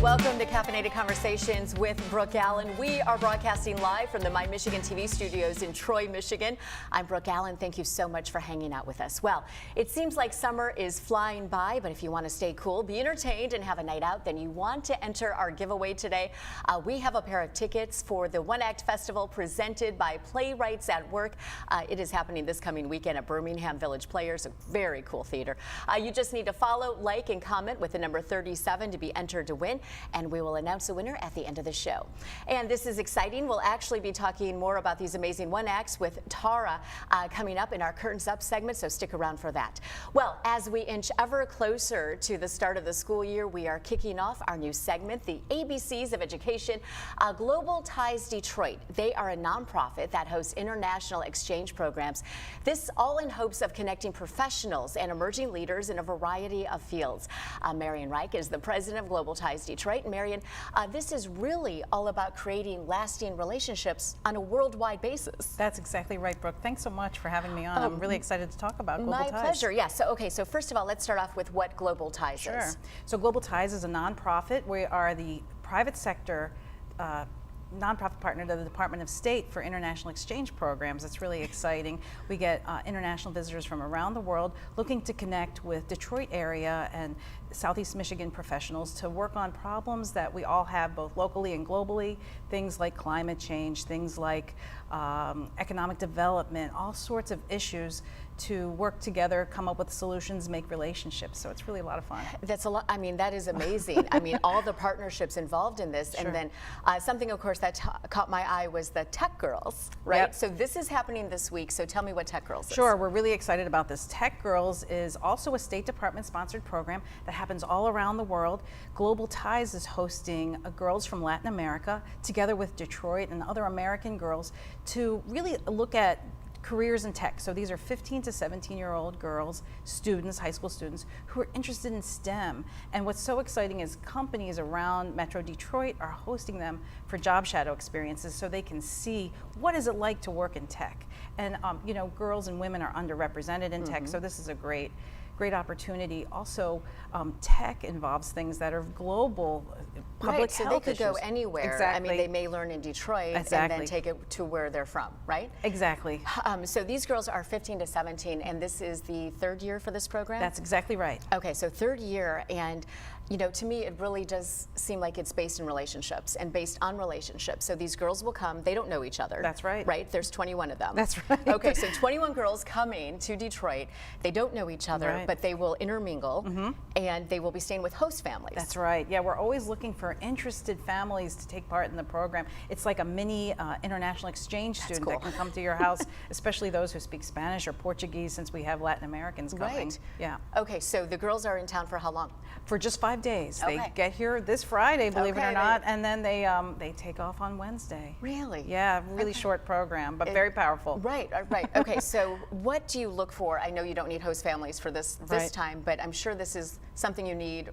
Welcome to Caffeinated Conversations with Brooke Allen. We are broadcasting live from the My Michigan TV studios in Troy, Michigan. I'm Brooke Allen. Thank you so much for hanging out with us. Well, it seems like summer is flying by, but if you want to stay cool, be entertained, and have a night out, then you want to enter our giveaway today. We have a pair of tickets for the One Act Festival presented by Playwrights at Work. It is happening this coming weekend at Birmingham Village Players, a very cool theater. You just need to follow, like, and comment with the number 37 to be entered to win, and we will announce the winner at the end of the show. And this is exciting. We'll actually be talking more about these amazing One Acts with Tara coming up in our Curtains Up segment, so stick around for that. Well, as we inch ever closer to the start of the school year, we are kicking off our new segment, the ABCs of Education. Global Ties Detroit. They are a nonprofit that hosts international exchange programs. This all in hopes of connecting professionals and emerging leaders in a variety of fields. Marion Reich is the president of Global Ties Detroit. Marion, this is really all about creating lasting relationships on a worldwide basis. That's exactly right, Brooke. Thanks so much for having me on. I'm really excited to talk about Global Ties. My pleasure. Yeah. So first of all, let's start off with what Global Ties is. So Global Ties is a nonprofit. We are the private sector nonprofit partner to the Department of State for international exchange programs. It's really exciting. We get international visitors from around the world looking to connect with Detroit area and Southeast Michigan professionals to work on problems that we all have both locally and globally, things like climate change, things like economic development, all sorts of issues, to work together, come up with solutions, make relationships. So it's really a lot of fun. That's a lot. I mean, that is amazing. I mean, all the partnerships involved in this. And then something, of course, that caught my eye was the Tech Girls, right? Yep. So this is happening this week. So tell me what Tech Girls is. Sure, we're really excited about this. Tech Girls is also a State Department sponsored program that happens all around the world. Global Ties is hosting girls from Latin America together with Detroit and other American girls to really look at careers in tech. So these are 15 to 17-year-old girls, students, high school students, who are interested in STEM. And what's so exciting is companies around Metro Detroit are hosting them for job shadow experiences so they can see what is it like to work in tech. And you know, girls and women are underrepresented in tech, so this is a great opportunity. Also, tech involves things that are global, public so health they could issues. go anywhere. Exactly. I mean, they may learn in Detroit and then take it to where they're from, right? Exactly. So these girls are 15 to 17, and this is the third year for this program? That's exactly right. Okay, so third year, and you know, to me, it really does seem like it's based in relationships and based on relationships. So these girls will come, they don't know each other. That's right. Right? There's 21 of them. That's right. Okay, so 21 girls coming to Detroit. They don't know each other, but they will intermingle, and they will be staying with host families. That's right. Yeah, we're always looking for interested families to take part in the program. It's like a mini international exchange student that can come to your house, especially those who speak Spanish or Portuguese, since we have Latin Americans coming. Right. Yeah. Okay, so the girls are in town for how long? For just 5 days. Okay. They get here this Friday, believe it or not, and then they take off on Wednesday. Really? Yeah, really short program, but very powerful. Right, right. Okay, so what do you look for? I know you don't need host families for this time, but I'm sure this is something you need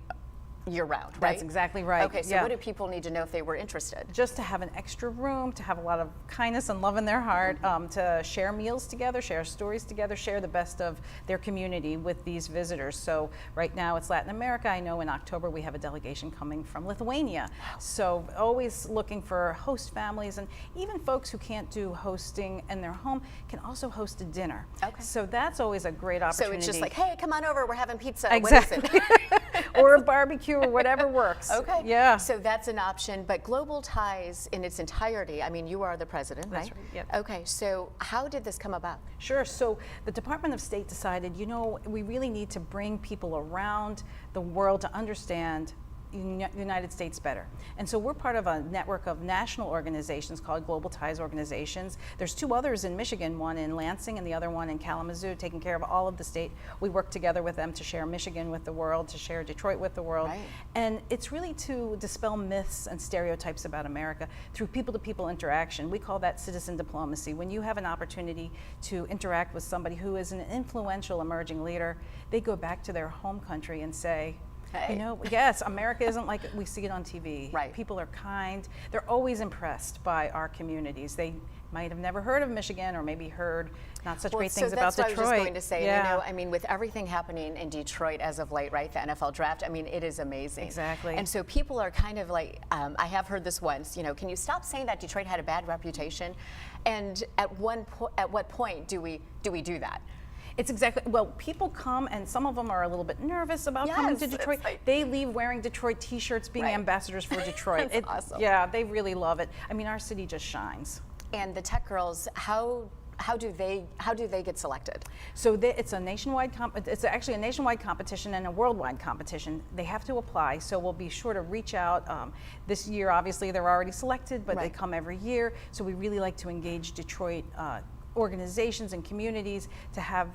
year-round, right? That's exactly right. Okay, so what do people need to know if they were interested? Just to have an extra room, to have a lot of kindness and love in their heart, to share meals together, share stories together, share the best of their community with these visitors. So right now it's Latin America. I know in October we have a delegation coming from Lithuania. So always looking for host families, and even folks who can't do hosting in their home can also host a dinner. Okay. So that's always a great opportunity. So it's just like, hey, come on over, we're having pizza. Exactly. What is it? Or a barbecue or whatever works. Okay. Yeah. So that's an option, but Global Ties in its entirety, I mean, you are the president, right? That's right. Yep. Okay, so how did this come about? Sure. So the Department of State decided, you know, we really need to bring people around the world to understand United States better. And so we're part of a network of national organizations called Global Ties Organizations. There's two others in Michigan, one in Lansing and the other one in Kalamazoo, taking care of all of the state. We work together with them to share Michigan with the world, to share Detroit with the world. Right. And it's really to dispel myths and stereotypes about America through people-to-people interaction. We call that citizen diplomacy. When you have an opportunity to interact with somebody who is an influential emerging leader, they go back to their home country and say, Okay. You know, yes, America isn't like we see it on TV. Right. People are kind. They're always impressed by our communities. They might have never heard of Michigan or maybe heard not such great things about Detroit. That's what I was just going to say. Yeah. You know, I mean, with everything happening in Detroit as of late, right? The NFL draft, I mean, it is amazing. Exactly. And so people are kind of like, I have heard this once, you know, can you stop saying that Detroit had a bad reputation? And at what point do we do that? It's exactly, well, people come and some of them are a little bit nervous about coming to Detroit. Like, they leave wearing Detroit t-shirts, being ambassadors for Detroit. That's awesome. Yeah, they really love it. I mean, our city just shines. And the tech girls, how do they get selected? So it's a nationwide it's actually a nationwide competition and a worldwide competition. They have to apply, so we'll be sure to reach out. This year, obviously, they're already selected, but they come every year. So we really like to engage Detroit organizations and communities to have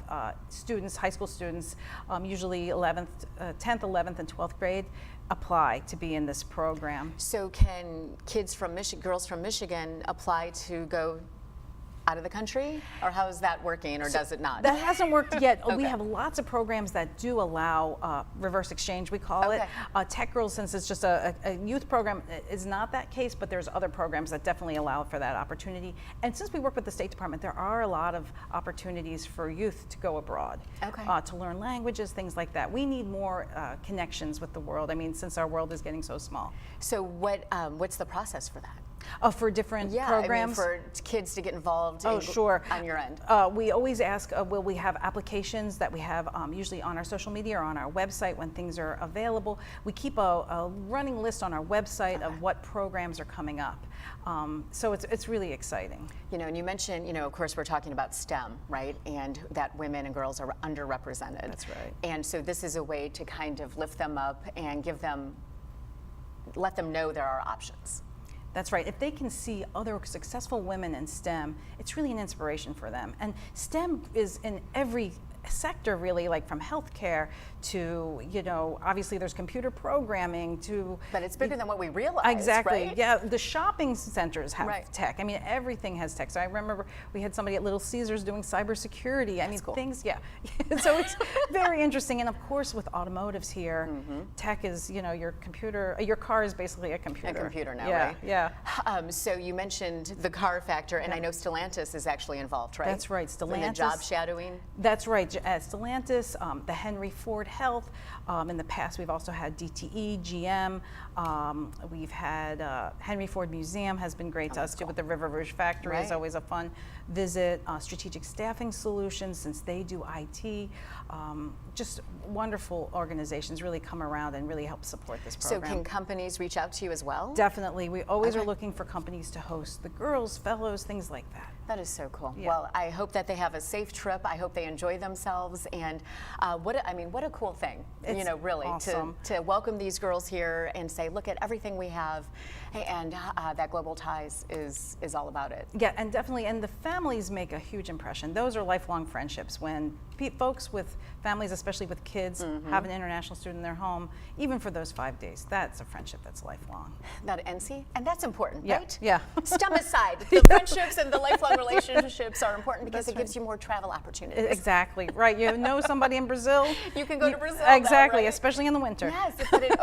students, high school students, usually 10th, 11th, and 12th grade, apply to be in this program. So can kids from girls from Michigan apply to go out of the country, or how is that working, or does it not? That hasn't worked yet. Okay. We have lots of programs that do allow reverse exchange, we call it. Tech Girls, since it's just a youth program, is not that case, but there's other programs that definitely allow for that opportunity. And since we work with the State Department, there are a lot of opportunities for youth to go abroad, to learn languages, things like that. We need more connections with the world. I mean, since our world is getting so small. So what's the process for that? For different I mean, programs? for kids to get involved sure. on your end. We always ask, will we have applications that we have usually on our social media or on our website when things are available. We keep a running list on our website of what programs are coming up. So it's really exciting. You know, and you mentioned, you know, of course, we're talking about STEM, right? And that women and girls are underrepresented. That's right. And so this is a way to kind of lift them up and let them know there are options. That's right. If they can see other successful women in STEM, it's really an inspiration for them. And STEM is in every sector, really, like from healthcare to, you know, obviously there's computer programming to... But it's bigger than what we realize, Exactly. right? Yeah, the shopping centers have tech. I mean, everything has tech. So I remember we had somebody at Little Caesars doing cybersecurity. I mean, cool. things, So it's very interesting. And of course, with automotives here, tech is, you know, your car is basically a computer. A computer now, yeah, right? Yeah. So you mentioned the car factor, and I know Stellantis is actually involved, right? That's right, Stellantis. In the job shadowing? That's right. At Stellantis, the Henry Ford Health. In the past, we've also had DTE, GM. We've had Henry Ford Museum has been great to us too, with the River Rouge factory is always a fun visit. Strategic Staffing Solutions, since they do IT. Just wonderful organizations really come around and really help support this program. So can companies reach out to you as well? Definitely. We always are looking for companies to host the girls, fellows, things like that. That is so cool. Yeah. Well, I hope that they have a safe trip. I hope they enjoy themselves. And what a cool thing, It's you know, really, awesome. to welcome these girls here and say, look at everything we have. And that Global Ties is all about it. Yeah, and definitely, and the families make a huge impression. Those are lifelong friendships. When folks with families, especially with kids, have an international student in their home, even for those 5 days, that's a friendship that's lifelong. And that's important, right? Yeah. STEM aside, the friendships and the lifelong relationships are important because it gives you more travel opportunities. Exactly, right. You know somebody in Brazil. You can go to Brazil. Exactly, now, right? especially in the winter. Yes, but it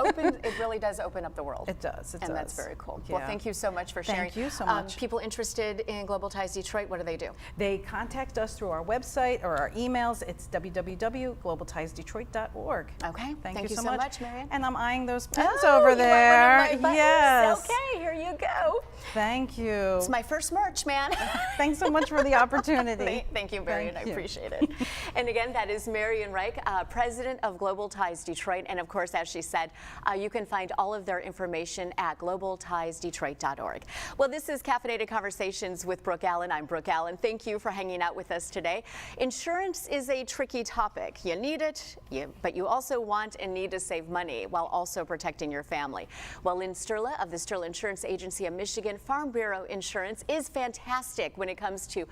really does open up the world. It does, it does. And that's very cool. Yeah. Well, thank you so much for sharing. Thank you so much. People interested in Global Ties Detroit, what do they do? They contact us through our website or our emails. It's www.globaltiesdetroit.org. Okay. Thank you so much, Marian. And I'm eyeing those pins over there. Yes. Okay, here you go. Thank you. It's my first merch, man. Thanks so much for the opportunity. Thank you, Marian. I appreciate it. And again, that is Marian Reich, president of Global Ties Detroit. And of course, as she said, you can find all of their information at globaltiesdetroit.org. Well, this is Caffeinated Conversations with Brooke Allen. I'm Brooke Allen. Thank you for hanging out with us today. Insurance is a tricky topic. You need it, but you also want and need to save money while also protecting your family. Well, Lynn Sterla of the Sterla Insurance Agency of Michigan Farm Bureau Insurance is fantastic when it comes to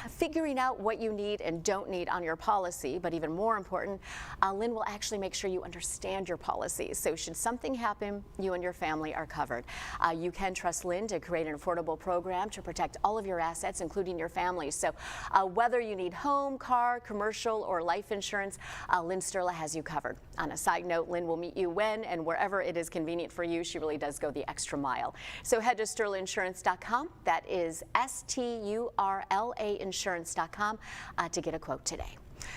figuring out what you need and don't need on your policy, but even more important, Lynn will actually make sure you understand your policies. So should something happen, you and your family are covered. You can trust Lynn to create an affordable program to protect all of your assets, including your family. So whether you need home, car, commercial, or life insurance, Lynn Sterla has you covered. On a side note, Lynn will meet you when and wherever it is convenient for you. She really does go the extra mile. So head to SterlaInsurance.com. That is STURLA Insurance.com to get a quote today.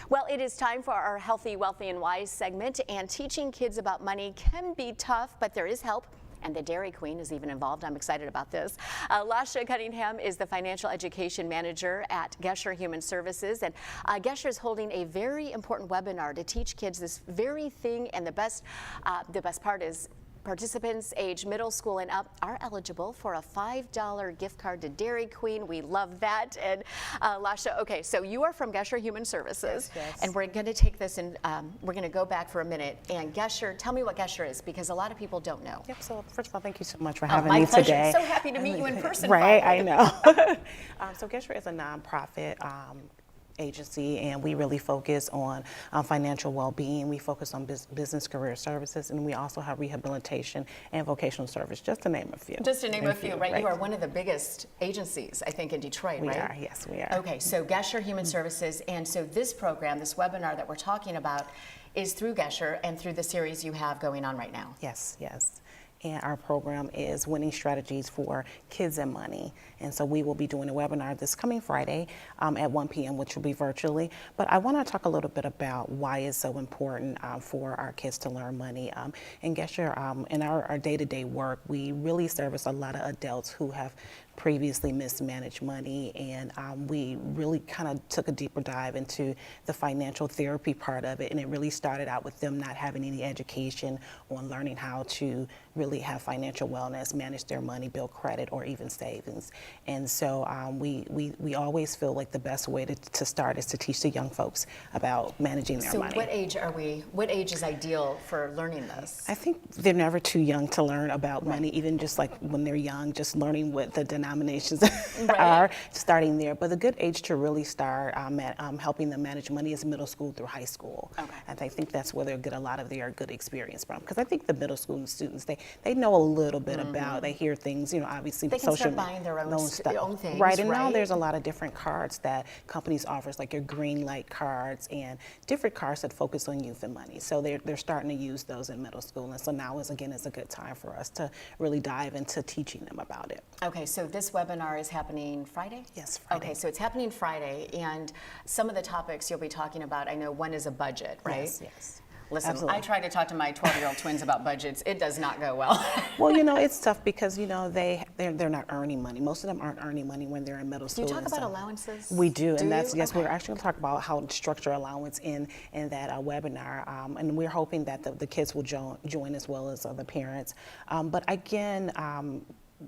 Well, it is time for our Healthy, Wealthy, and Wise segment, and teaching kids about money can be tough, but there is help. And the Dairy Queen is even involved. I'm excited about this. Lasha Cunningham is the Financial Education Manager at Gesher Human Services. And Gesher is holding a very important webinar to teach kids this very thing. And the best part is participants age middle school and up are eligible for a $5 gift card to Dairy Queen. We love that. And Lasha, okay, so you are from Gesher Human Services, yes. And we're going to take this and we're going to go back for a minute. And Gesher, tell me what Gesher is, because a lot of people don't know. Yep. So first of all, thank you so much for having my me pleasure. today. So happy to meet you in person. Right, finally. I know. So Gesher is a nonprofit agency, and we really focus on financial well-being. We focus on business career services, and we also have rehabilitation and vocational service, just to name a few. Just to name a few, right? You are one of the biggest agencies, I think, in Detroit, We right? are, yes, we are. Okay, so Gesher Human Services, and so this program, this webinar that we're talking about, is through Gesher and through the series you have going on right now. Yes, yes. And our program is Winning Strategies for Kids and Money. And so we will be doing a webinar this coming Friday at 1 p.m., which will be virtually. But I want to talk a little bit about why it's so important for our kids to learn money. In Gesher, in our day-to-day work, we really service a lot of adults who have previously mismanaged money, and we really kind of took a deeper dive into the financial therapy part of it, and it really started out with them not having any education on learning how to really have financial wellness, manage their money, build credit, or even savings. And so we always feel like the best way to start is to teach the young folks about managing their money. So what age is ideal for learning this? I think they're never too young to learn about money, even just like when they're young, just learning what the denominations are, starting there. But the good age to really start helping them manage money is middle school through high school. Okay. And I think that's where they'll get a lot of their good experience from. Because I think the middle school students, they know a little bit about, they hear things, obviously they can social start buying their own things. Right, and now there's a lot of different cards that companies offers, like your green light cards and different cards that focus on youth and money. So they're starting to use those in middle school. And so now is a good time for us to really dive into teaching them about it. Okay, so this webinar is happening Friday? Yes, Friday. Okay, so it's happening Friday, and some of the topics you'll be talking about, I know one is a budget, right? Yes, yes. Listen, Absolutely. I try to talk to my 12-year-old twins about budgets. It does not go well. Well, it's tough because, they're not earning money. Most of them aren't earning money when they're in middle school. Do you talk about allowances? We do, and yes, we're actually going to talk about how to structure allowance in that webinar, and we're hoping that the kids will join as well as the parents. But again,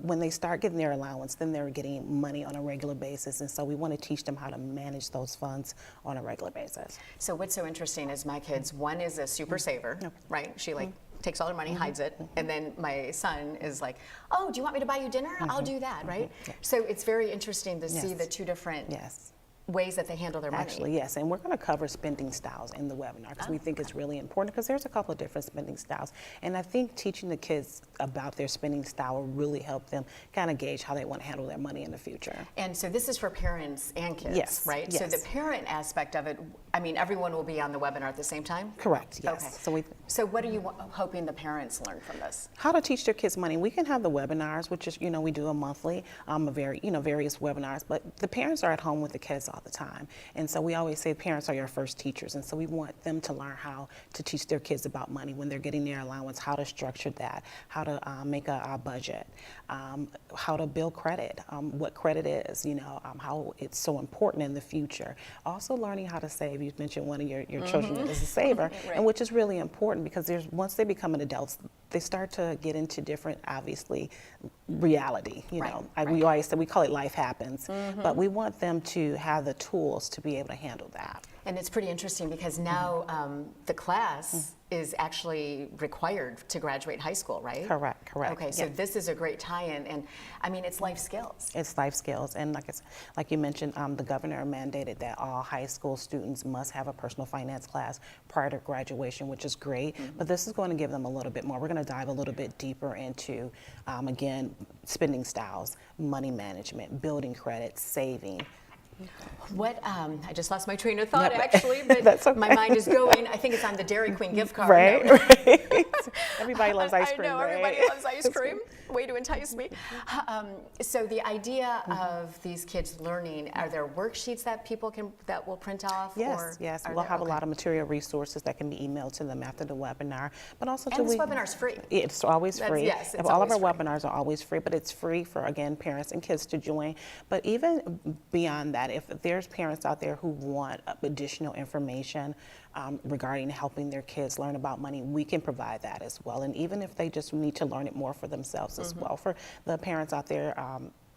when they start getting their allowance, then they're getting money on a regular basis. And so we want to teach them how to manage those funds on a regular basis. So what's so interesting is my kids, one is a super saver, right? She takes all her money, hides it. And then my son is like, oh, do you want me to buy you dinner? I'll do that, right? Yeah. So it's very interesting to see the two different ways that they handle their money. Actually, yes, and we're going to cover spending styles in the webinar because we think it's really important because there's a couple of different spending styles. And I think teaching the kids about their spending style will really help them kind of gauge how they want to handle their money in the future. And so this is for parents and kids, right? Yes. So the parent aspect of it, everyone will be on the webinar at the same time? Correct, yes. Okay. So what are you hoping the parents learn from this? How to teach their kids money. We can have the webinars, which is, we do a monthly, various webinars, but the parents are at home with the kids all the time. And so we always say parents are your first teachers. And so we want them to learn how to teach their kids about money when they're getting their allowance, how to structure that, how to make a budget, how to build credit, what credit is, how it's so important in the future. Also learning how to save. You mentioned one of your children is a saver, right. And which is really important because once they become an adult, they start to get into different, obviously, reality. We always say we call it life happens, but we want them to have the tools to be able to handle that. And it's pretty interesting because now the class is actually required to graduate high school, right? Correct. Okay, so this is a great tie-in, and I mean, it's life skills. It's life skills, and like you mentioned, the governor mandated that all high school students must have a personal finance class prior to graduation, which is great. But this is going to give them a little bit more. We're going to dive a little bit deeper into, again, spending styles, money management, building credit, saving. What, I just lost my train of thought Yep. actually, but That's okay. my mind is going. I think it's on the Dairy Queen gift card. Right, No. right. Everybody loves ice cream, I know, right? everybody loves ice cream. Way to entice me. So the idea of these kids learning, are there worksheets that people that will print off? Yes, yes. We'll have a lot of material resources that can be emailed to them after the webinar, but also And this webinar's free. It's always free. Yes, it's all of our always free. webinars are always free, but it's free for, again, parents and kids to join. But even beyond that, if there's parents out there who want additional information regarding helping their kids learn about money, we can provide that as well. And even if they just need to learn it more for themselves as well, for the parents out there,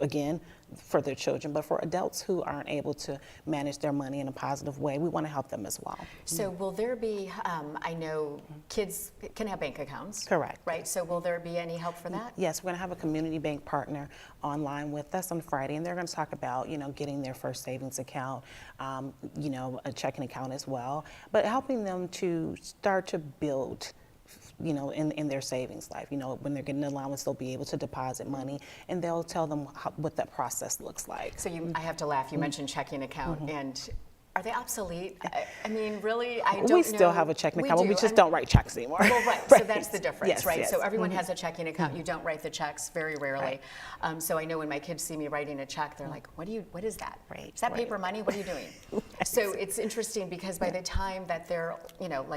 again, for their children, but for adults who aren't able to manage their money in a positive way, we want to help them as well. So will there be, I know kids can have bank accounts. Correct. Right, so will there be any help for that? Yes, we're going to have a community bank partner online with us on Friday, and they're going to talk about, getting their first savings account, a checking account as well, but helping them to start to build in their savings life. When they're getting an allowance, they'll be able to deposit money, and they'll tell them what that process looks like. So I have to laugh, you mentioned checking account, and are they obsolete? I mean, really, I don't know. We still have a checking account, but we just don't write checks anymore. Well, right, so that's the difference, Yes, right? yes. So everyone has a checking account, you don't write the checks very rarely. Right. So I know when my kids see me writing a check, they're like, what is that? Right, Is that right. paper money? What are you doing? So it's interesting because by the time that they're,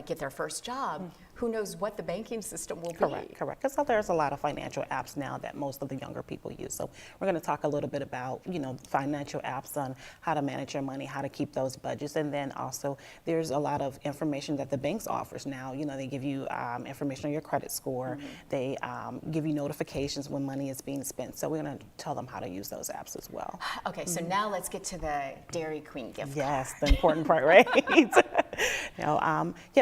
get their first job, who knows what the banking system will be. Correct. Because there's a lot of financial apps now that most of the younger people use. So we're going to talk a little bit about, financial apps on how to manage your money, how to keep those budgets. And then also there's a lot of information that the banks offers now. They give you information on your credit score. They give you notifications when money is being spent. So we're going to tell them how to use those apps as well. Okay, so now let's get to the Dairy Queen gift card. Yes, the important part, right?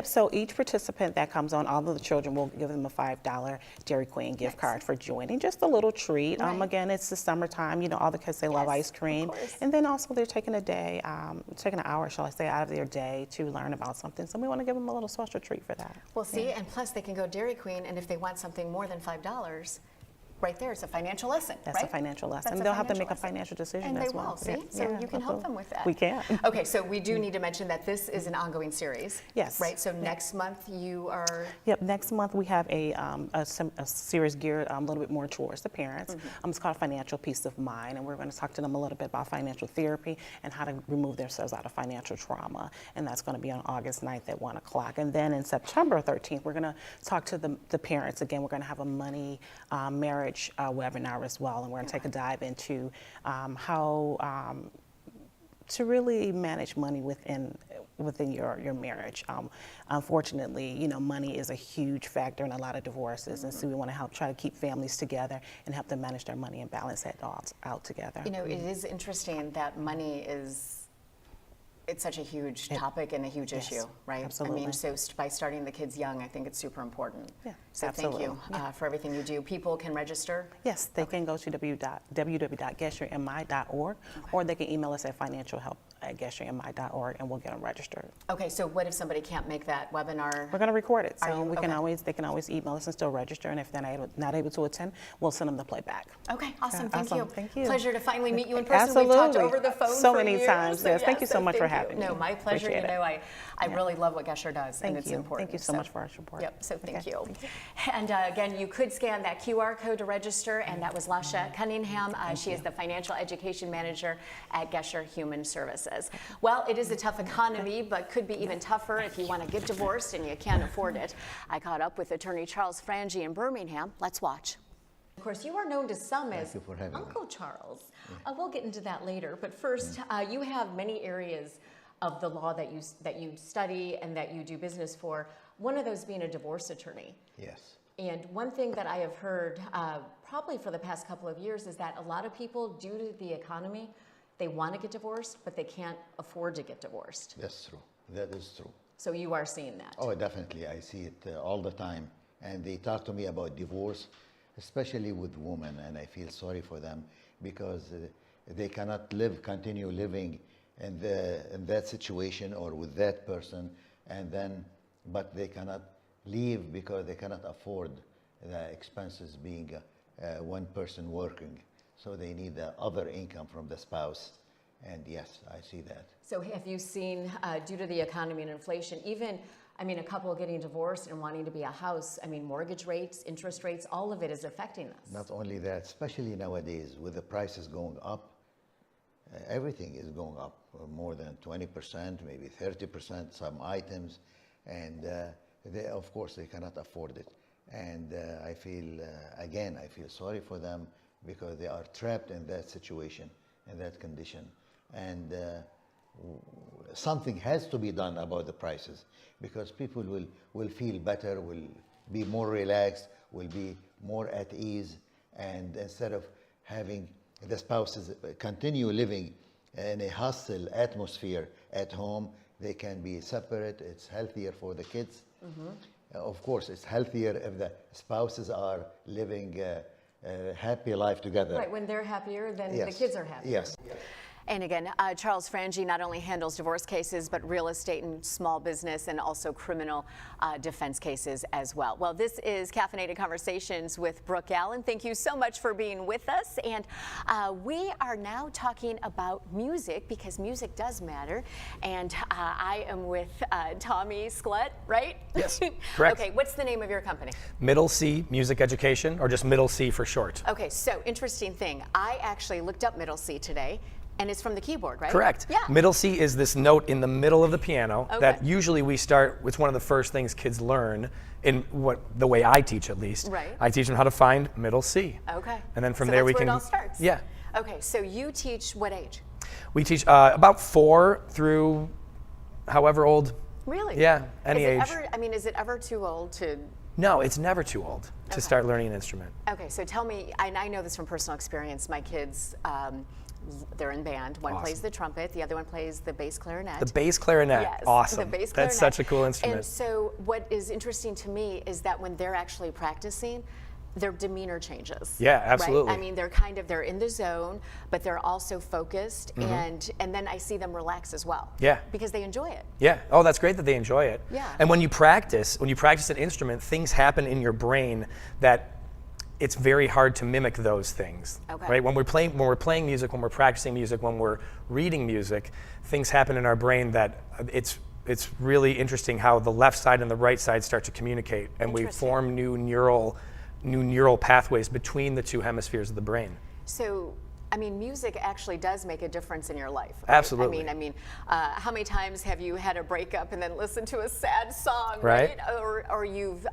So each participant that comes on, all of the children will give them a $5 Dairy Queen gift card for joining. Just a little treat. Right. Again, it's the summertime. All the kids, they love ice cream. course. And then also they're taking a day, taking an hour, shall I say, out of their day to learn about something. So we want to give them a little special treat for that. Well, see, and plus they can go Dairy Queen, and if they want something more than $5, right there, it's a financial lesson, That's right? a financial lesson. That's a They'll have to financial make a lesson. financial decision And as they well. will, see? Yeah, So you can help absolutely. them with that. We can. Okay, so we do need to mention that this is an ongoing series. Yes. Right, so next month you are... Yep, next month we have a series geared a little bit more towards the parents. It's called Financial Peace of Mind, and we're going to talk to them a little bit about financial therapy and how to remove themselves out of financial trauma. And that's going to be on August 9th at 1 o'clock. And then in September 13th, we're going to talk to the parents again. We're going to have a money marriage webinar as well, and we're going to take a dive into how to really manage money within your marriage. Unfortunately, money is a huge factor in a lot of divorces, and so we want to help try to keep families together and help them manage their money and balance that out together. It is interesting that money it's such a huge topic and a huge issue, right? Absolutely. I mean, so by starting the kids young, I think it's super important. Yeah, so absolutely. thank you for everything you do. People can register? Yes, they can go to www.getyourmi.org, or they can email us at financialhelp@getyourmi.org, and we'll get them registered. Okay, so what if somebody can't make that webinar? We're going to record it, Are so you- they can okay. always email us and still register, and if they're not able to attend, we'll send them the playback. Okay, awesome. Yeah, Thank you. Thank you. Pleasure to finally meet you in person. Absolutely. We've talked over the phone So for many years, times, yes. Thank you so much for thank you. having me. No, my pleasure. Appreciate it. I really love what Gesher does, and Thank it's you. important. Thank you so much for our support. Yep, so thank Okay, you. thank you. And again, you could scan that QR code to register, and that was Lasha Cunningham. She is the Financial Education Manager at Gesher Human Services. Well, it is a tough economy, but could be even tougher if you want to get divorced and you can't afford it. I caught up with attorney Charles Frangie in Birmingham. Let's watch. Of course, you are known to some as you for having me. Uncle Charles. We'll get into that later, but first, you have many areas of the law that you study and that you do business for, one of those being a divorce attorney. Yes. And one thing that I have heard probably for the past couple of years is that a lot of people, due to the economy, they want to get divorced, but they can't afford to get divorced. That's true. That is true. So you are seeing that. Oh, definitely. I see it all the time. And they talk to me about divorce, especially with women, and I feel sorry for them because they cannot continue living in that situation or with that person, but they cannot leave because they cannot afford the expenses being one person working. So they need the other income from the spouse. And yes, I see that. So have you seen, due to the economy and inflation, even, I mean, a couple getting divorced and wanting to be a house, I mean, mortgage rates, interest rates, all of it is affecting us. Not only that, especially nowadays with the prices going up, everything is going up more than 20%, maybe 30%, some items. And of course, they cannot afford it. And I feel sorry for them because they are trapped in that situation, in that condition. And something has to be done about the prices because people will feel better, will be more relaxed, will be more at ease. And instead of having the spouses continue living in a hostile atmosphere at home, they can be separate. It's healthier for the kids. Mm-hmm. Of course, it's healthier if the spouses are living a happy life together. Right, when they're happier, then the kids are happier. Yes. And again, Charles Frangi not only handles divorce cases, but real estate and small business and also criminal defense cases as well. Well, this is Caffeinated Conversations with Brooke Allen. Thank you so much for being with us. And we are now talking about music because music does matter. And I am with Tommy Sklut, right? Yes, correct. Okay, what's the name of your company? Middle C Music Education, or just Middle C for short. Okay, so interesting thing. I actually looked up Middle C today. And it's from the keyboard, right? Correct. Yeah. Middle C is this note in the middle of the piano Okay. that usually we start, it's one of the first things kids learn in the way I teach at least. Right. I teach them how to find middle C. Okay. And then from So there that's we where can. it all starts. Yeah. Okay, so you teach what age? We teach about 4 through however old. Really? Yeah, any age. Is it ever too old to? No, it's never too old to Okay. start learning an instrument. Okay, so tell me, and I know this from personal experience, my kids, they're in band. One Awesome. plays the trumpet, the other one plays the bass clarinet. The bass clarinet, Yes, awesome. the bass clarinet. That's such a cool instrument. And so what is interesting to me is that when they're actually practicing, their demeanor changes. Yeah, absolutely. Right? I mean, they're in the zone, but they're also focused, and then I see them relax as well. Yeah. Because they enjoy it. Yeah. Oh, that's great that they enjoy it. Yeah. And when you practice an instrument, things happen in your brain that it's very hard to mimic those things. Okay. Right? When we're playing music, when we're practicing music, when we're reading music, things happen in our brain that it's really interesting how the left side and the right side start to communicate, and we Interesting. form new neural pathways between the two hemispheres of the brain. So, I mean, music actually does make a difference in your life. Right? Absolutely. I mean, how many times have you had a breakup and then listened to a sad song, Right. Or you've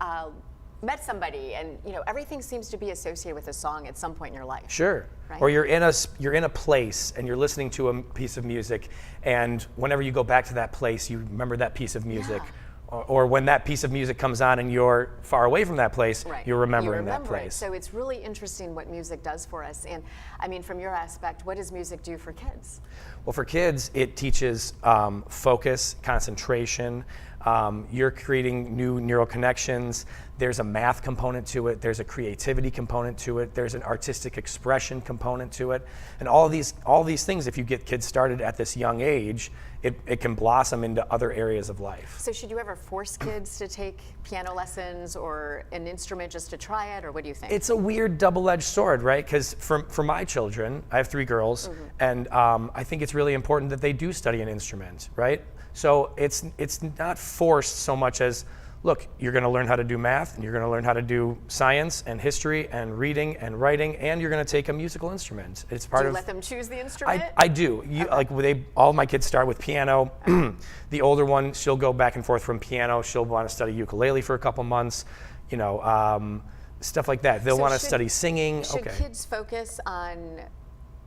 met somebody, and everything seems to be associated with a song at some point in your life. Sure. Right. Or you're in a place and you're listening to a piece of music, and whenever you go back to that place, you remember that piece of music. Yeah. Or when that piece of music comes on and you're far away from that place, Right. you're remembering You that remember it. place. So it's really interesting what music does for us. And I mean, from your aspect, what does music do for kids? Well, for kids, it teaches focus, concentration. You're creating new neural connections. There's a math component to it. There's a creativity component to it. There's an artistic expression component to it. And all these things, if you get kids started at this young age, it can blossom into other areas of life. So should you ever force kids to take piano lessons or an instrument just to try it, or what do you think? It's a weird double-edged sword, right? Because for my children, I have 3 girls, and I think it's really important that they do study an instrument, right? So it's not forced so much as, look, you're going to learn how to do math, and you're going to learn how to do science and history and reading and writing, and you're going to take a musical instrument. It's part do of. you let them choose the instrument? I do. All my kids start with piano. The older one, she'll go back and forth from piano. She'll want to study ukulele for a couple months, stuff like that. They'll So want to should- study singing. Should Okay. kids focus on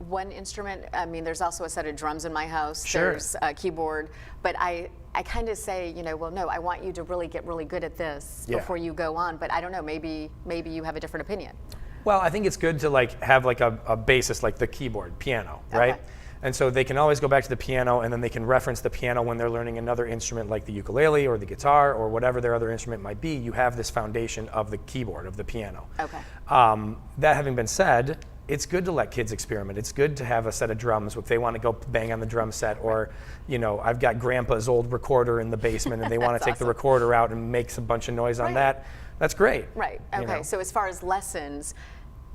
one instrument? I mean, there's also a set of drums in my house. Sure. There's a keyboard. But I kind of say, well, no, I want you to really get really good at this Yeah. before you go on. But I don't know, maybe you have a different opinion. Well, I think it's good to have a basis like the keyboard, piano, right? And so they can always go back to the piano, and then they can reference the piano when they're learning another instrument like the ukulele or the guitar or whatever their other instrument might be. You have this foundation of the keyboard, of the piano. Okay. That having been said, it's good to let kids experiment. It's good to have a set of drums if they want to go bang on the drum set, or, you know, I've got grandpa's old recorder in the basement and they want to take the recorder out and make a bunch of noise on that. That's great. Right. you Okay. know? So as far as lessons,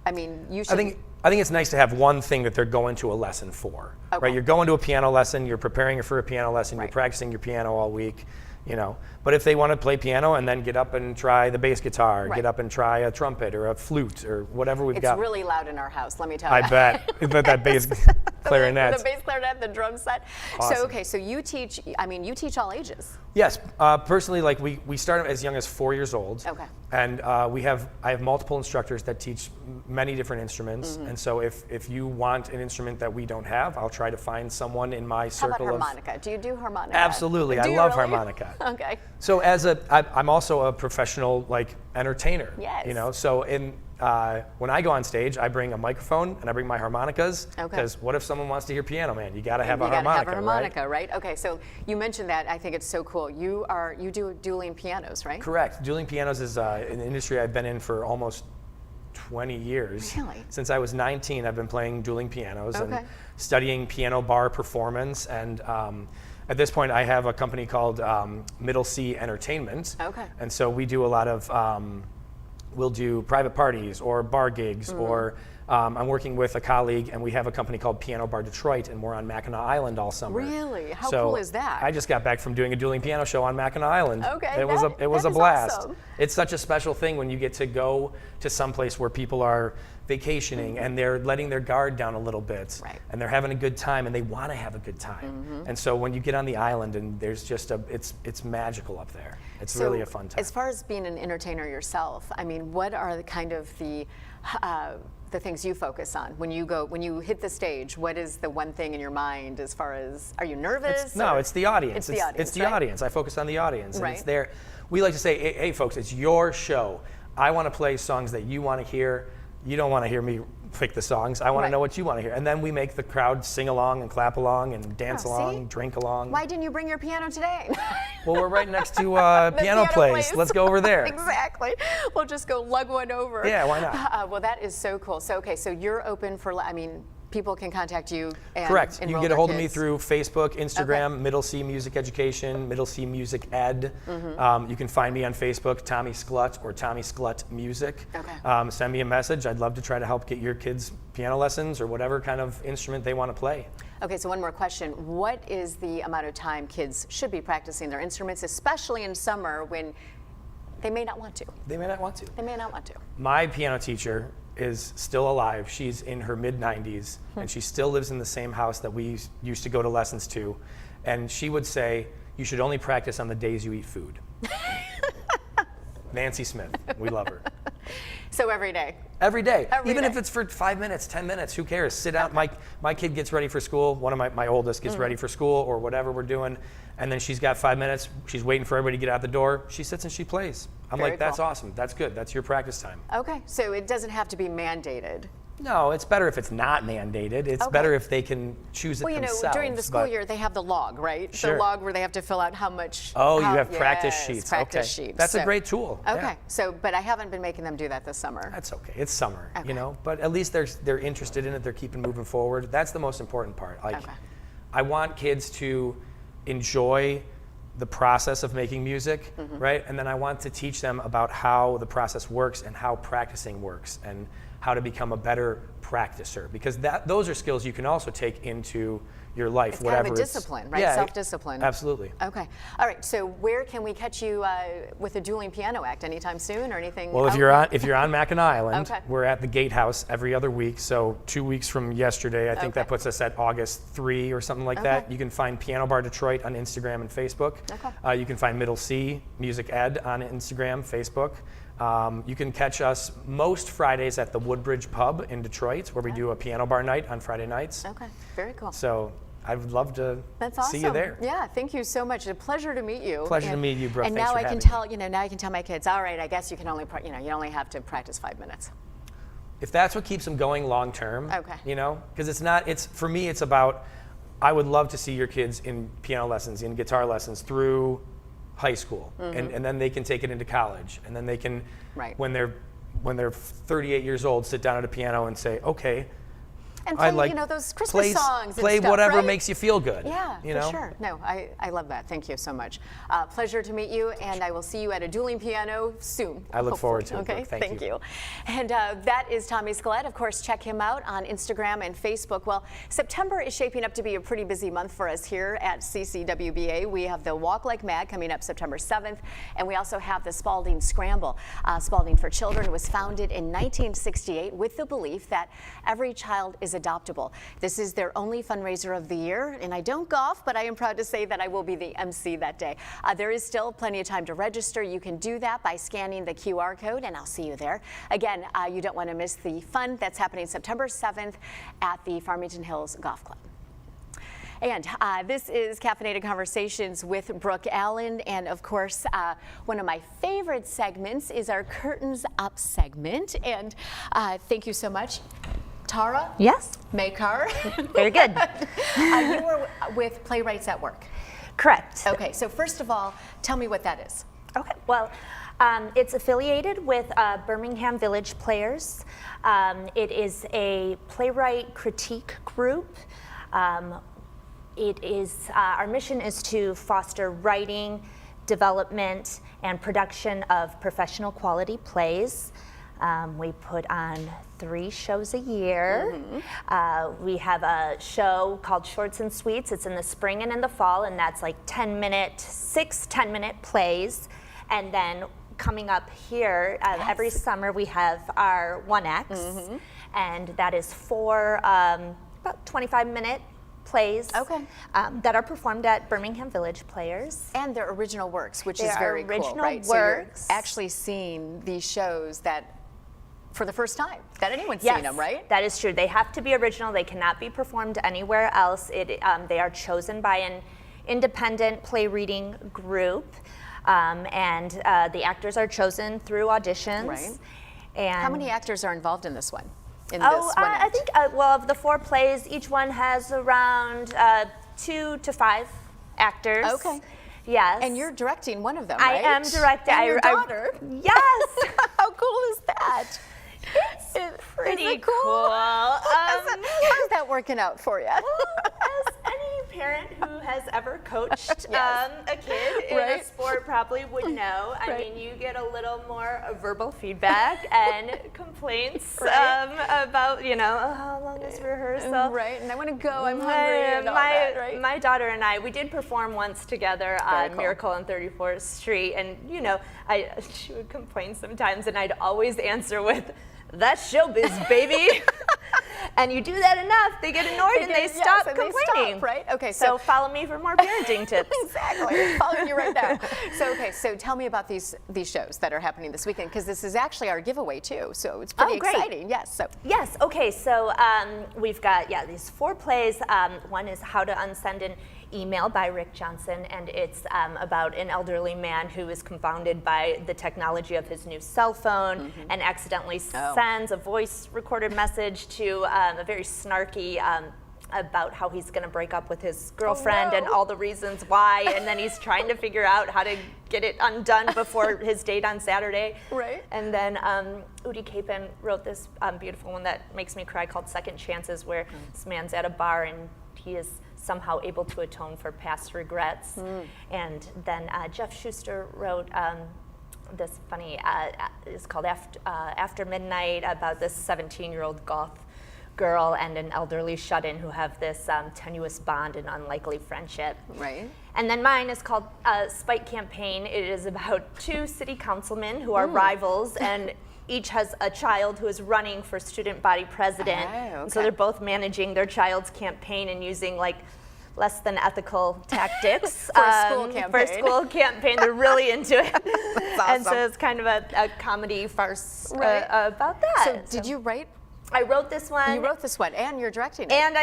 I mean, you should. I think it's nice to have one thing that they're going to a lesson for. Okay. Right? You're going to a piano lesson, you're preparing for a piano lesson, Right. you're practicing your piano all week, you know. But if they want to play piano and then get up and try the bass guitar, Right. get up and try a trumpet or a flute or whatever we've got. It's really loud in our house, let me tell you. I bet. But that bass clarinet. The bass clarinet, the drum set. Awesome. So, okay, so you teach, I mean, you teach all ages. Yes, personally, like we start as young as 4 years old. Okay. And I have multiple instructors that teach many different instruments. Mm-hmm. And so if you want an instrument that we don't have, I'll try to find someone in my How circle about harmonica? Do you do harmonica? Absolutely, Do I you love really? harmonica. Okay. So I'm also a professional like entertainer. Yes. You know, so when I go on stage, I bring a microphone and I bring my harmonicas. Okay. Because what if someone wants to hear Piano Man? You got to have You a gotta harmonica, have a harmonica, right? Okay, so you mentioned that. I think it's so cool. You do dueling pianos, right? Correct. Dueling pianos is an industry I've been in for almost 20 years. Really? Since I was 19, I've been playing dueling pianos Okay. and studying piano bar performance. And at this point, I have a company called Middle C Entertainment. Okay. And so we do a lot of, we'll do private parties or bar gigs, or I'm working with a colleague and we have a company called Piano Bar Detroit, and we're on Mackinac Island all summer. Really? How So cool is that? I just got back from doing a dueling piano show on Mackinac Island. Okay, It was that a is blast. awesome. It's such a special thing when you get to go to some place where people are vacationing and they're letting their guard down a little bit, Right. and they're having a good time and they want to have a good time. And so when you get on the island and there's just it's magical up there. It's So, really a fun time. As far as being an entertainer yourself, I mean, what are the kind of the things you focus on when you hit the stage? What is the one thing in your mind as far as, are you nervous? No, or- it's the audience. It's the audience, It's the right? audience. I focus on the audience. And Right. it's there. We like to say, hey folks, it's your show. I want to play songs that you want to hear. You don't want to hear me pick the songs. I want Right. to know what you want to hear. And then we make the crowd sing along and clap along and dance Oh, along, see? drink along. Why didn't you bring your piano today? Well, we're right next to The piano place. Let's go over there. Exactly. We'll just go lug one over. Yeah, why not? Well, that is so cool. So, okay, so you're open for, I mean, people can contact you and Correct. You enroll can get a their hold of me kids. through Facebook, Instagram, Okay. Middle C Music Education, Middle C Music Ed. Mm-hmm. You can find me on Facebook, Tommy Sklut or Tommy Sklut Music. Okay. Send me a message. I'd love to try to help get your kids piano lessons or whatever kind of instrument they want to play. Okay, so one more question. What is the amount of time kids should be practicing their instruments, especially in summer when they may not want to? They may not want to. They may not want to. My piano teacher is still alive. She's in her mid-90s, and she still lives in the same house that we used to go to lessons to. And she would say, you should only practice on the days you eat food. Nancy Smith, we love her. So every day. Every day. Every Even day. if it's for 5 minutes, 10 minutes, who cares? Sit down. My kid gets ready for school. One of my oldest gets ready for school or whatever we're doing. And then she's got 5 minutes. She's waiting for everybody to get out the door. She sits and she plays. I'm Very like, that's cool. awesome. That's good. That's your practice time. Okay, so it doesn't have to be mandated. No, it's better if it's not mandated. It's Okay. better if they can choose it Well, you know, themselves. during the school but- year, they have the log, right? Sure. The log where they have to fill out how much. Oh, you how- have practice yes, sheets. Practice Okay. sheets. That's a So- great tool. Okay, Yeah. so, but I haven't been making them do that this summer. That's okay. It's summer, Okay. you know. But at least they're interested in it. They're keeping moving forward. That's the most important part. Like, Okay. I want kids to enjoy the process of making music, Mm-hmm. right? And then I want to teach them about how the process works and how practicing works and how to become a better practicer, because those are skills you can also take into your life, It's whatever. kind of a discipline, right? Yeah, Self-discipline. Absolutely. Okay. All right. So where can we catch you with a dueling piano act? Anytime soon or anything? Well, if you're on Mackinac Island, Okay. we're at the Gatehouse every other week. So 2 weeks from yesterday, I think Okay. that puts us at August 3 or something like Okay. that. You can find Piano Bar Detroit on Instagram and Facebook. Okay. You can find Middle C Music Ed on Instagram, Facebook. You can catch us most Fridays at the Woodbridge Pub in Detroit, where we do a piano bar night on Friday nights. Okay. Very cool. So I would love to That's awesome. see you there. Yeah, thank you so much. It's a pleasure to meet you. Pleasure to meet you, Brooke. And Thanks now for I can having tell, now I can tell my kids, all right, I guess you can only, you only have to practice 5 minutes. if that's what keeps them going long term, Okay. you know, because for me, it's about, I would love to see your kids in piano lessons, in guitar lessons through high school, and then they can take it into college, and then they can, Right. when they're 38 years old, sit down at a piano and say, okay, And play, I like those Christmas songs and play stuff, whatever right? makes you feel good. Yeah, you for know? sure. No, I love that. Thank you so much. Pleasure to meet you, and I will see you at a dueling piano soon. I look forward to it, Okay, Brooke. Thank you. And that is Tommy Scalette. Of course, check him out on Instagram and Facebook. Well, September is shaping up to be a pretty busy month for us here at CCWBA. We have the Walk Like Mad coming up September 7th, and we also have the Spalding Scramble. Spalding for Children was founded in 1968 with the belief that every child is adoptable. This is their only fundraiser of the year, and I don't golf, but I am proud to say that I will be the MC that day. There is still plenty of time to register. You can do that by scanning the QR code, and I'll see you there. Again, you don't want to miss the fun that's happening September 7th at the Farmington Hills Golf Club. And this is Caffeinated Conversations with Brooke Allen. And of course, one of my favorite segments is our Curtains Up segment. And thank you so much, Tara. Yes. Makar. Very good. You were with Playwrights at Work. Correct. Okay, so first of all, tell me what that is. Okay. Well, it's affiliated with Birmingham Village Players. It is a playwright critique group. It is our mission is to foster writing, development, and production of professional quality plays. We put on 3 shows a year. We have a show called Shorts and Sweets. It's in the spring and in the fall, and that's like 6 10-minute plays. And then coming up here, every summer we have our 1X, and that is 4 about 25-minute plays that are performed at Birmingham Village Players. And their original works, which They is are very cool, original right? works. So you're actually seeing these shows that for the first time, that anyone's Yes, seen them, right? that is true. They have to be original. They cannot be performed anywhere else. They are chosen by an independent play reading group, and the actors are chosen through auditions. Right. And How many actors are involved in this one? I think, well, of the 4 plays, each one has around 2 to 5 actors. Okay. Yes. And you're directing one of them, I right? am directing. And your daughter. Yes. How cool is that? It's pretty Is it cool? How's that working out for you? As any parent who has ever coached a kid in Right. a sport probably would know. I Right. mean, you get a little more verbal feedback and complaints Right. about, how long is rehearsal? Right, and I want to go, I'm hungry, and all my, that, right? my daughter and I, we did perform once together on cool. Miracle on 34th Street, and she would complain sometimes, and I'd always answer with, "That's showbiz, baby." And you do that enough, they get annoyed and they stop complaining. Right? Okay, So follow me for more parenting tips. Exactly. Following you right now. So tell me about these shows that are happening this weekend, because this is actually our giveaway too. So it's pretty great. exciting. Yes. So Yes, okay, so we've got, these 4 plays. One is How to Unsend an Email by Rick Johnson, and it's about an elderly man who is confounded by the technology of his new cell phone and accidentally sends a voice recorded message to a very snarky about how he's going to break up with his girlfriend and all the reasons why, and then he's trying to figure out how to get it undone before his date on Saturday. Right. And then Udi Capon wrote this beautiful one that makes me cry called Second Chances, where this man's at a bar and he is somehow able to atone for past regrets. And then Jeff Schuster wrote this funny, it's called After Midnight, about this 17-year-old goth girl and an elderly shut-in who have this tenuous bond and unlikely friendship. Right. And then mine is called Spite Campaign. It is about 2 city councilmen who are rivals, and each has a child who is running for student body president. And so they're both managing their child's campaign and using less than ethical tactics For a school campaign. For a school campaign. They're really into it. That's awesome. And so it's kind of a comedy farce about that. So did you write? I wrote this one. You wrote this one, and you're directing it. And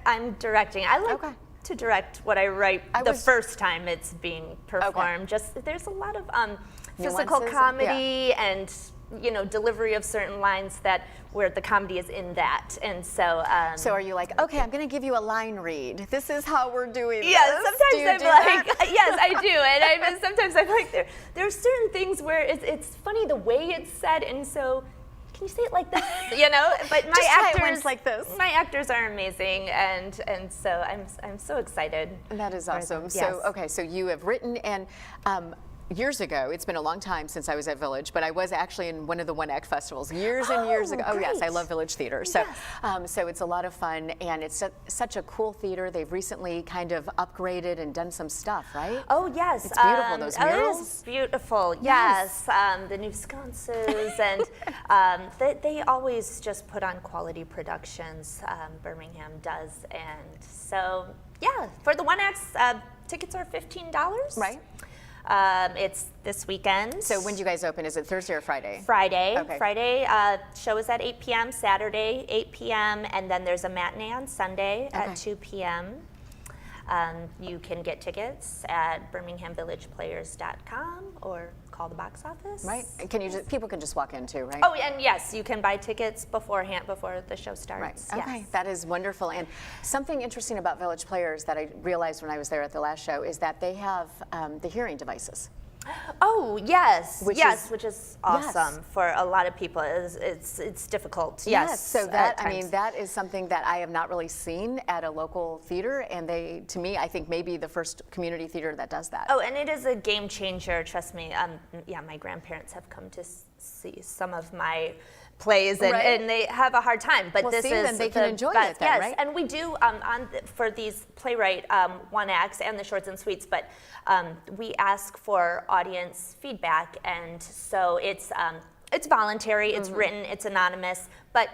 I'm directing. I like to direct what I write the first time it's being performed. Just there's a lot of physical Nuances, comedy and delivery of certain lines that where the comedy is in that. And so So are you like, okay, I'm going to give you a line read. This is how we're doing this. yeah, Do sometimes you I'm do like, that? yes, I do. And sometimes I'm like, there are certain things where it's funny the way it's said, and so can you say it like this? But my Just try it actors once like this. My actors are amazing, and so I'm so excited. That is awesome. Yes. So, okay, so you have written, and years ago, it's been a long time since I was at Village, but I was actually in one of the One Act festivals years and years ago. Oh yes, I great. love Village Theater. So, so it's a lot of fun, and it's such a cool theater. They've recently kind of upgraded and done some stuff, right? Oh yes, It's beautiful, those murals. It is beautiful. Yes, the new sconces, and they always just put on quality productions. Birmingham does, and so yeah, for the One Acts, tickets are $15. Right. It's this weekend. So when do you guys open? Is it Thursday or Friday? Friday. Okay. Friday, show is at 8 p.m. Saturday, 8 p.m. And then there's a matinee on Sunday Okay. at 2 p.m. You can get tickets at birminghamvillageplayers.com or call the box office. Right. And can you just, people can just walk in too, right? Oh, and yes, you can buy tickets beforehand, before the show Right. starts. Okay, Yes. that is wonderful. And something interesting about Village Players that I realized when I was there at the last show is that they have the hearing devices. Oh yes, Which which is- is awesome for a lot of people. It's difficult. Yes, So at that, I times. mean, that is something that I have not really seen at a local theater, and they, to me, I think maybe the first community theater that does that. Oh, and it is a game changer. Trust me. Yeah, my grandparents have come to see some of my plays, and, Right. and they have a hard time. But Well, this see, is then they can the enjoy best. it then, yes, right? and we do for these playwright one acts and the shorts and sweets. But we ask for audience feedback, and so it's voluntary. It's Mm-hmm. written. It's anonymous. But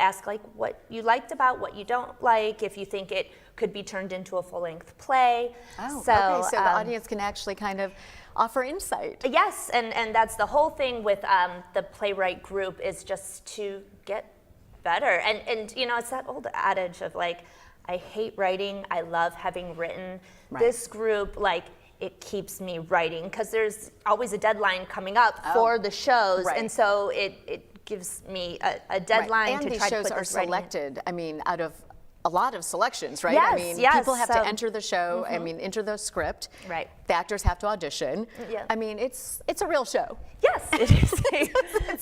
ask like what you liked about, what you don't like, if you think it could be turned into a full-length play. Oh, okay, so the audience can actually kind of offer insight. Yes, and that's the whole thing with the playwright group, is just to get better. And it's that old adage of like, I hate writing, I love having written. Right. This group, like, it keeps me writing because there's always a deadline coming up for the shows, Right. and so it gives me a deadline And to these try to shows put are this writing in. selected, I mean, out of a lot of selections, right? I Yes, mean, yes, people have to so- enter the show, I mean, enter the script. Right. The actors have to audition. Yeah. I mean, it's a real show. Yes, it is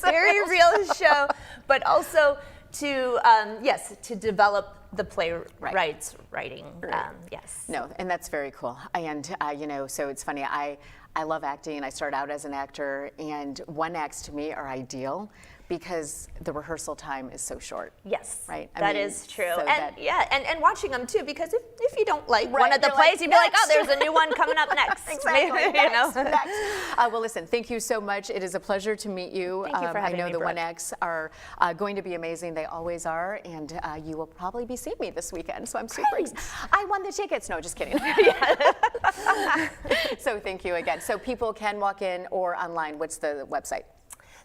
a very real show, but also to to develop the playwright's writing. Yes. No, and that's very cool. And so it's funny. I love acting. I started out as an actor, and one acts to me are ideal because the rehearsal time is so short. Yes, Right. That is true. so And and watching them too, because if you don't like one Right, of the you're like, plays, you'd be like, oh, "Next." there's a new one coming up next. Exactly. Next. Well, listen, thank you so much. It is a pleasure to meet you. Thank you for having I know me, the Brooke. One Acts are going to be amazing. They always are. And you will probably be seeing me this weekend. So I'm super excited. I won the tickets. No, just kidding. So thank you again. So people can walk in or online. What's the website?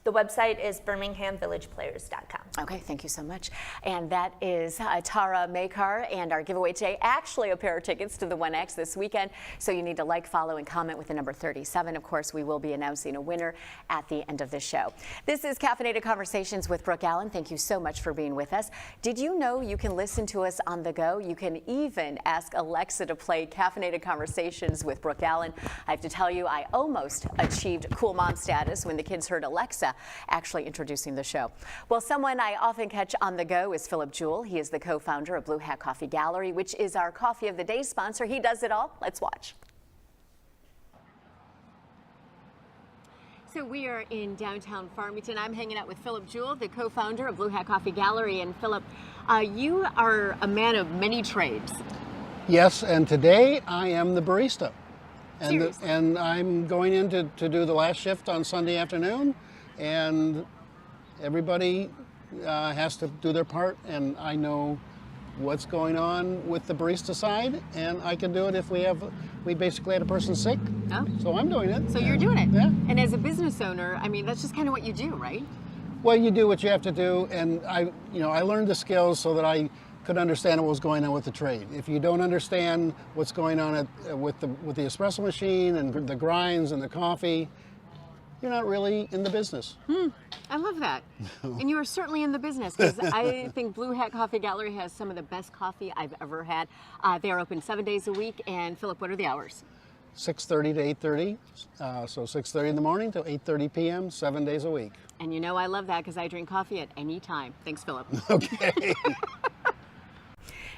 The website is birminghamvillageplayers.com. Okay, thank you so much. And that is Tara Makar, and our giveaway today, actually a pair of tickets to the 1X this weekend. So you need to like, follow, and comment with the number 37. Of course, we will be announcing a winner at the end of the show. This is Caffeinated Conversations with Brooke Allen. Thank you so much for being with us. Did you know you can listen to us on the go? You can even ask Alexa to play Caffeinated Conversations with Brooke Allen. I have to tell you, I almost achieved cool mom status when the kids heard Alexa actually introducing the show. Well, someone I often catch on the go is Philip Jewell. He is the co-founder of Blue Hat Coffee Gallery, which is our Coffee of the Day sponsor. He does it all. Let's watch. So we are in downtown Farmington. I'm hanging out with Philip Jewell, the co-founder of Blue Hat Coffee Gallery. And Philip, you are a man of many trades. Yes, and today I am the barista. Seriously? And I'm going in to do the last shift on Sunday afternoon, and everybody has to do their part, and I know what's going on with the barista side, and I can do it if we basically had a person sick. Oh. So I'm doing it. So you're doing it. Yeah. And as a business owner, I mean, that's just kind of what you do, right? Well, you do what you have to do, and I learned the skills so that I could understand what was going on with the trade. If you don't understand what's going on with the espresso machine and the grinds and the coffee, you're not really in the business. I love that. And you are certainly in the business, because I think Blue Hat Coffee Gallery has some of the best coffee I've ever had. They are open 7 days a week. And Philip, what are the hours? 6:30 to 8:30, so 6:30 in the morning to 8:30 p.m., 7 days a week. And you know I love that, because I drink coffee at any time. Thanks, Philip. Okay.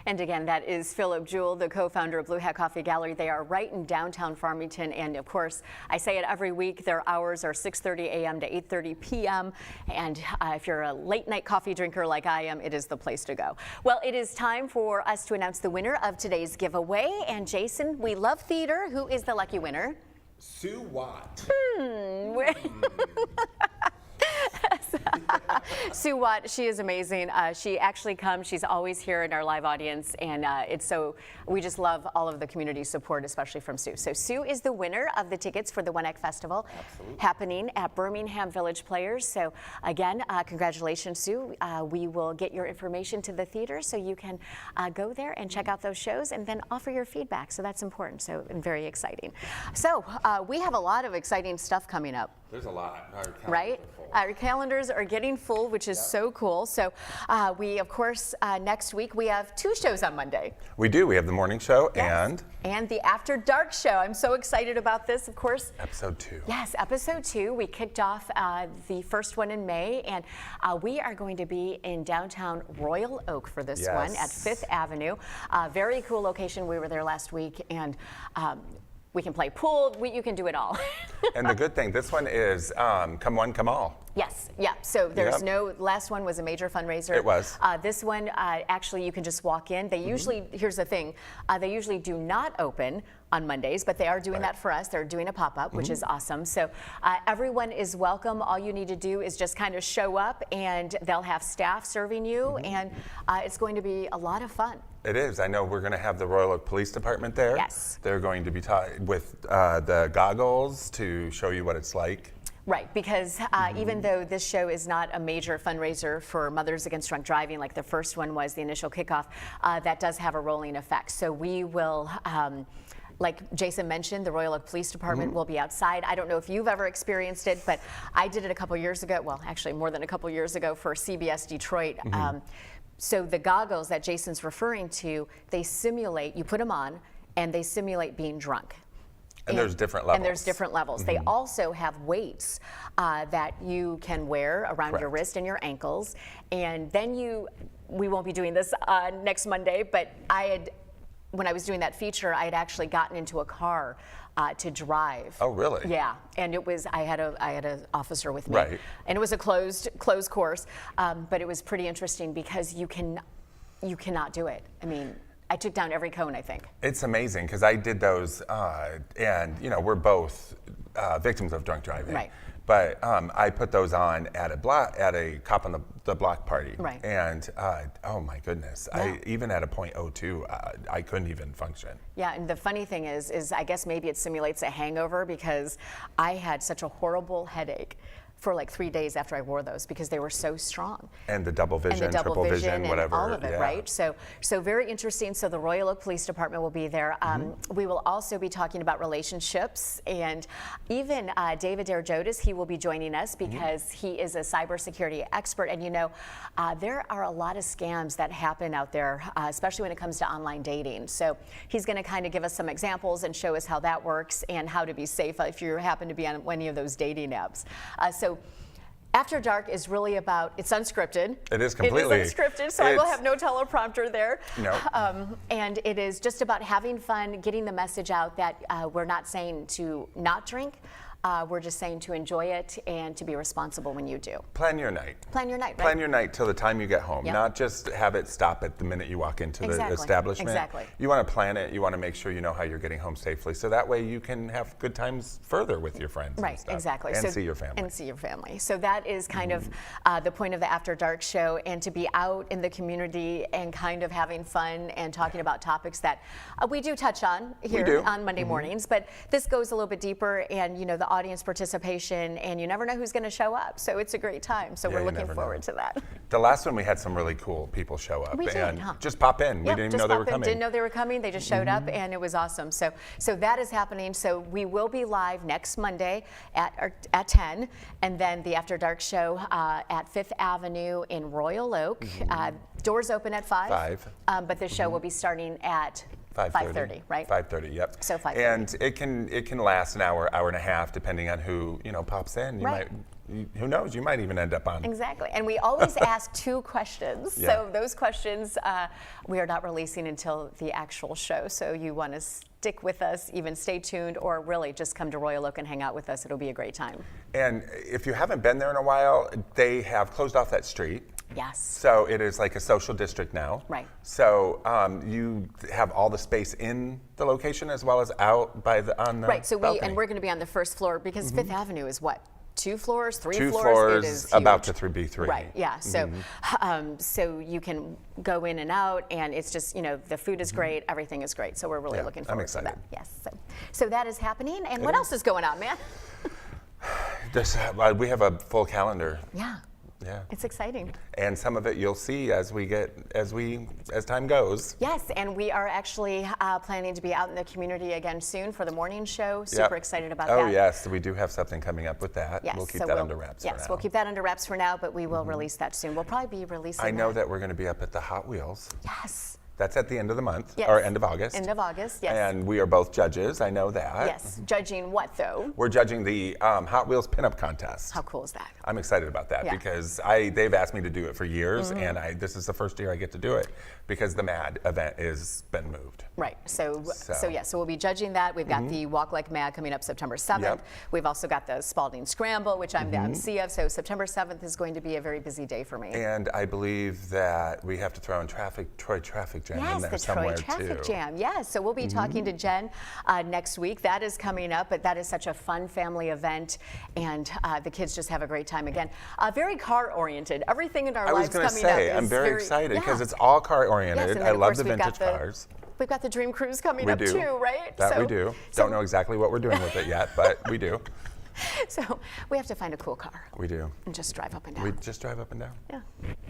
And again, that is Philip Jewell, the co-founder of Blue Hat Coffee Gallery. They are right in downtown Farmington. And of course, I say it every week, their hours are 6:30 a.m. to 8:30 p.m. And if you're a late night coffee drinker like I am, it is the place to go. Well, it is time for us to announce the winner of today's giveaway. And Jason, we love theater. Who is the lucky winner? Sue Watt. Sue Watt, she is amazing. She actually comes, she's always here in our live audience, and we just love all of the community support, especially from Sue. So Sue is the winner of the tickets for the One Egg Festival. Absolutely. Happening at Birmingham Village Players. So again, congratulations, Sue. We will get your information to the theater so you can go there and check out those shows and then offer your feedback. So that's important, and very exciting. So we have a lot of exciting stuff coming up. There's a lot. Right? Our calendars are getting full, which is so cool. So we, of course, next week we have 2 shows on Monday. We do. We have the morning show and the After Dark show. I'm so excited about this, of course. Episode 2. Yes, episode 2. We kicked off the first one in May, and we are going to be in downtown Royal Oak for this one at 5th Avenue. Very cool location. We were there last week, and we can play pool. You can do it all. And the good thing, this one is come one, come all. Yes, yeah. So there's last one was a major fundraiser. It was. This one, actually, you can just walk in. They usually, here's the thing, they usually do not open on Mondays, but they are doing that for us. They're doing a pop-up, which is awesome. So everyone is welcome. All you need to do is just kind of show up, and they'll have staff serving you, and it's going to be a lot of fun. It is. I know we're going to have the Royal Oak Police Department there. Yes. They're going to be with the goggles to show you what it's like. Right, because even though this show is not a major fundraiser for Mothers Against Drunk Driving, like the first one was, the initial kickoff, that does have a rolling effect. So we will, like Jason mentioned, the Royal Oak Police Department will be outside. I don't know if you've ever experienced it, but I did it a couple years ago. Well, actually more than a couple years ago for CBS Detroit. So the goggles that Jason's referring to, they simulate, you put them on, and they simulate being drunk. And there's different levels. And there's different levels. They also have weights that you can wear around your wrist and your ankles. And then we won't be doing this next Monday, but when I was doing that feature, I had actually gotten into a car to drive. Oh, really? Yeah, and I had an officer with me. Right. And it was a closed course, but it was pretty interesting because you cannot do it. I mean, I took down every cone, I think. It's amazing because I did those, and we're both victims of drunk driving. Right. But I put those on at a cop on the block party. Right. And oh my goodness, Yeah. even at a .02, I couldn't even function. Yeah, and the funny thing is I guess maybe it simulates a hangover because I had such a horrible headache for like 3 days after I wore those because they were so strong. And the double vision, and the double triple vision, vision, whatever. And all of it, right? So very interesting. So the Royal Oak Police Department will be there. We will also be talking about relationships, and even David Derjotis, he will be joining us because he is a cybersecurity expert. And there are a lot of scams that happen out there, especially when it comes to online dating. So he's going to kind of give us some examples and show us how that works and how to be safe if you happen to be on any of those dating apps. So After Dark is really about, it's unscripted. It is completely. It is unscripted, so I will have no teleprompter there. No. And it is just about having fun, getting the message out that we're not saying to not drink. We're just saying to enjoy it and to be responsible when you do. Plan your night. Plan your night, right? Plan your night till the time you get home, Yep. not just have it stop at the minute you walk into the establishment. Exactly. You want to plan it. You want to make sure you know how you're getting home safely, so that way you can have good times further with your friends. Right, and stuff, exactly. And see your family. And see your family. So that is kind of the point of the After Dark show, and to be out in the community and kind of having fun and talking about topics that we do touch on here on Monday mornings, but this goes a little bit deeper, and the audience participation, and you never know who's going to show up. So it's a great time. So Yeah, we're you looking never forward know. to that. The last one we had some really cool people show up We did, and huh? just pop in. We Yep, didn't even just know they were pop in. coming. Didn't know they were coming. They just showed up, and it was awesome. So that is happening. So we will be live next Monday at 10, and then the After Dark show at 5th Avenue in Royal Oak. Doors open at 5. But the show will be starting at 5:30, right? 5:30, yep. So 5:30. And it can last an hour, hour and a half, depending on who pops in. Right. Who knows? You might even end up on. Exactly. And we always ask 2 questions. Yeah. So those questions we are not releasing until the actual show. So you want to stick with us, even stay tuned, or really just come to Royal Oak and hang out with us. It'll be a great time. And if you haven't been there in a while, they have closed off that street. Yes. So it is like a social district now. Right. So you have all the space in the location as well as out on the Right. So balcony. we're going to be on the first floor because 5th Avenue is what? 2 floors, 3 2 floors? floors, It is about huge. to be 3. Right, yeah. So, so you can go in and out, and it's just, the food is great, everything is great. So we're really Yeah, looking I'm forward to that. excited. Yes. So that is happening. And what else is going on, man? We have a full calendar. Yeah. Yeah. It's exciting. And some of it you'll see as time goes. Yes, and we are actually planning to be out in the community again soon for the morning show. Super Yep. excited about Oh that. yes, we do have something coming up with that. Yes, We'll keep so that under wraps for now. Yes, we'll keep that under wraps for now, but we will release that soon. We'll probably be releasing I know that we're going to be up at the Hot Wheels. Yes. That's at the end of the month, Yes. or end of August. End of August, yes. And we are both judges, I know that. Yes. Judging what, though? We're judging the Hot Wheels pinup contest. How cool is that? I'm excited about that Yeah. because they've asked me to do it for years, and this is the first year I get to do it because the MAD event has been moved. Right. So we'll be judging that. We've got the Walk Like Mad coming up September 7th. Yep. We've also got the Spalding Scramble, which I'm the MC of. So September 7th is going to be a very busy day for me. And I believe that we have to throw in Troy Traffic Jam in there the somewhere Troy Traffic too. Jam. Yes. So we'll be talking to Jen next week. That is coming up, but that is such a fun family event, and the kids just have a great time again. Very car oriented. Everything in our I was lives going to coming up say, is I'm very excited because yeah. it's all car Yes, oriented. and then I of love course the we've got vintage cars. We've got the Dream Cruise coming We up do. too, right? That we do. Don't know exactly what we're doing with it yet, but we do. So we have to find a cool car We do. and just drive up and down. We just drive up and down. Yeah.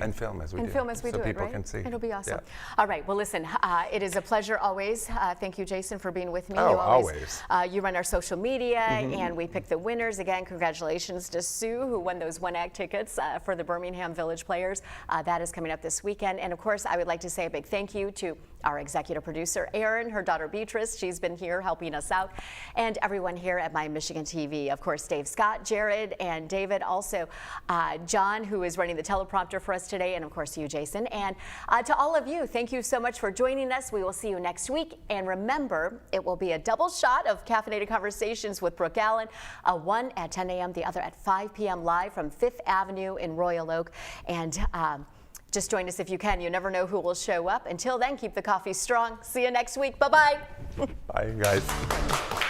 And film as we do. And film as we so do it, people right? can see. It'll be awesome. Yeah. All right. Well, listen, it is a pleasure always. Thank you, Jason, for being with me. Oh, you always. You run our social media, and we pick the winners. Again, congratulations to Sue, who won those one-act tickets for the Birmingham Village Players. That is coming up this weekend. And, of course, I would like to say a big thank you to our executive producer, Erin, her daughter, Beatrice. She's been here helping us out. And everyone here at My Michigan TV. Of course, Dave Scott, Jared, and David. Also, John, who is running the teleprompter for us today. And, of course, you, Jason. And to all of you, thank you so much for joining us. We will see you next week. And remember, it will be a double shot of Caffeinated Conversations with Brooke Allen. One at 10 a.m., the other at 5 p.m. live from 5th Avenue in Royal Oak. And just join us if you can. You never know who will show up. Until then, keep the coffee strong. See you next week. Bye-bye. Bye, you guys.